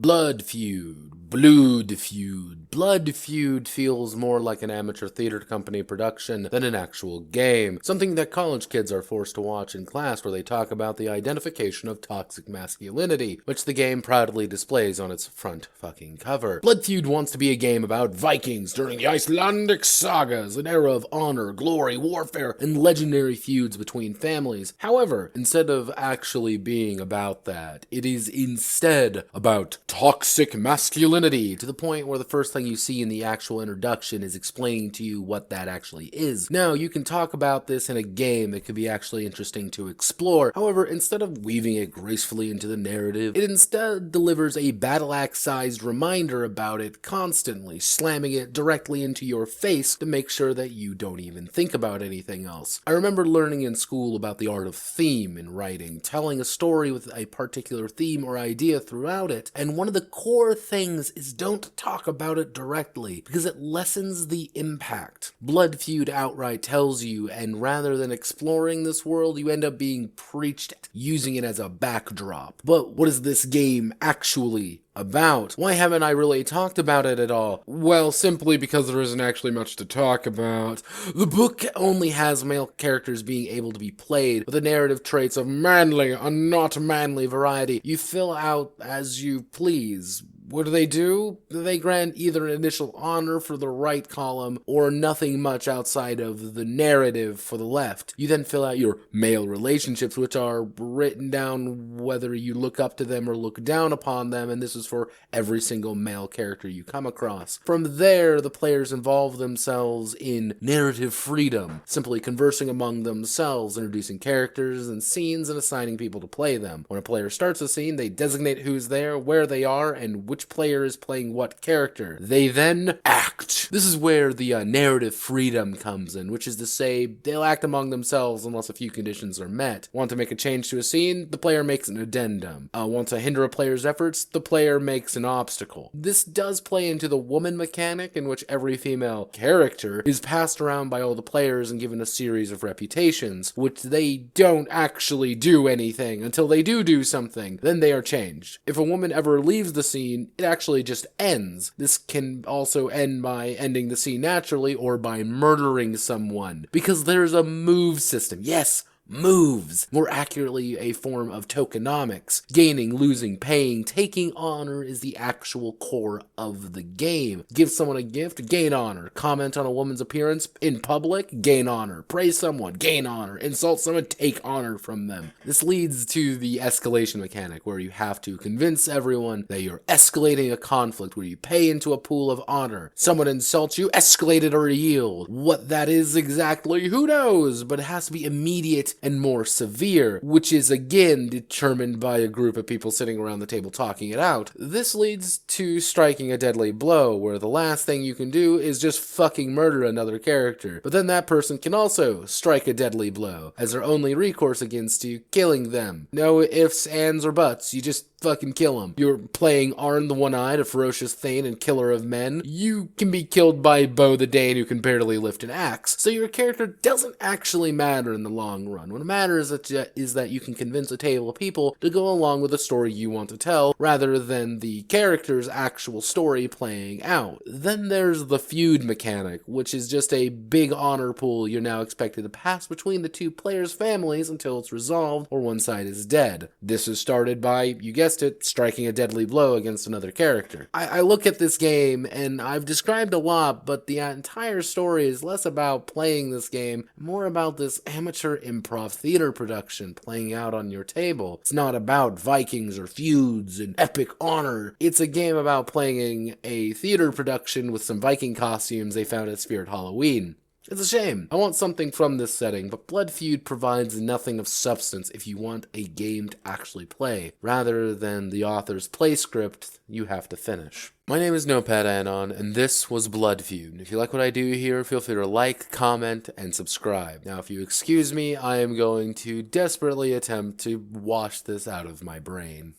Blood Feud, Blood Feud. Blood Feud feels more like an amateur theater company production than an actual game, something that college kids are forced to watch in class where they talk about the identification of toxic masculinity, which the game proudly displays on its front fucking cover. Blood Feud wants to be a game about Vikings during the Icelandic sagas, an era of honor, glory, warfare, and legendary feuds between families. However, instead of actually being about that, it is instead about toxic masculinity, to the point where the first thing you see in the actual introduction is explaining to you what that actually is. Now, you can talk about this in a game that could be actually interesting to explore. However, instead of weaving it gracefully into the narrative, it instead delivers a battle axe-sized reminder about it constantly, slamming it directly into your face to make sure that you don't even think about anything else. I remember learning in school about the art of theme in writing, telling a story with a particular theme or idea throughout it, and one of the core things is don't talk about it directly, because it lessens the impact. Blood Feud outright tells you, and rather than exploring this world, you end up being preached at, using it as a backdrop. But what is this game actually about? Why haven't I really talked about it at all? Well, simply because there isn't actually much to talk about. The book only has male characters being able to be played with the narrative traits of manly and not manly variety. You fill out as you please. What do? They grant either an initial honor for the right column or nothing much outside of the narrative for the left. You then fill out your male relationships, which are written down whether you look up to them or look down upon them, and this is for every single male character you come across. From there, the players involve themselves in narrative freedom, simply conversing among themselves, introducing characters and scenes and assigning people to play them. When a player starts a scene, they designate who's there, where they are, and which player is playing what character. They then act. This is where the narrative freedom comes in, which is to say, they'll act among themselves unless a few conditions are met. Want to make a change to a scene? The player makes an addendum. Want to hinder a player's efforts? The player makes an obstacle. This does play into the woman mechanic, in which every female character is passed around by all the players and given a series of reputations, which they don't actually do anything until they do something. Then they are changed. If a woman ever leaves the scene, it actually just ends. This can also end by ending the scene naturally or by murdering someone, because there's a move system. Yes, moves. More accurately, a form of tokenomics. Gaining, losing, paying, taking honor is the actual core of the game. Give someone a gift, gain honor. Comment on a woman's appearance in public, gain honor. Praise someone, gain honor. Insult someone, take honor from them. This leads to the escalation mechanic, where you have to convince everyone that you're escalating a conflict, where you pay into a pool of honor. Someone insults you, escalate it or yield. What that is exactly, who knows? But it has to be immediate and more severe, which is again determined by a group of people sitting around the table talking it out. This leads to striking a deadly blow, where the last thing you can do is just fucking murder another character. But then that person can also strike a deadly blow, as their only recourse against you, killing them. No ifs, ands, or buts, you just fucking kill him. You're playing Arn the One-Eyed, a ferocious thane and killer of men. You can be killed by Bo the Dane, who can barely lift an axe. So your character doesn't actually matter in the long run. What matters is that you can convince a table of people to go along with the story you want to tell, rather than the character's actual story playing out. Then there's the feud mechanic, which is just a big honor pool you're now expected to pass between the two players' families until it's resolved or one side is dead. This is started by, you guessed it, striking a deadly blow against another character. I look at this game, and I've described a lot, but the entire story is less about playing this game, more about this amateur improv theater production playing out on your table. It's not about Vikings or feuds and epic honor. It's a game about playing a theater production with some Viking costumes they found at Spirit Halloween. It's a shame. I want something from this setting, but Blood Feud provides nothing of substance if you want a game to actually play, rather than the author's play script you have to finish. My name is Notepad, and this was Blood Feud. If you like what I do here, feel free to like, comment, and subscribe. Now, if you excuse me, I am going to desperately attempt to wash this out of my brain.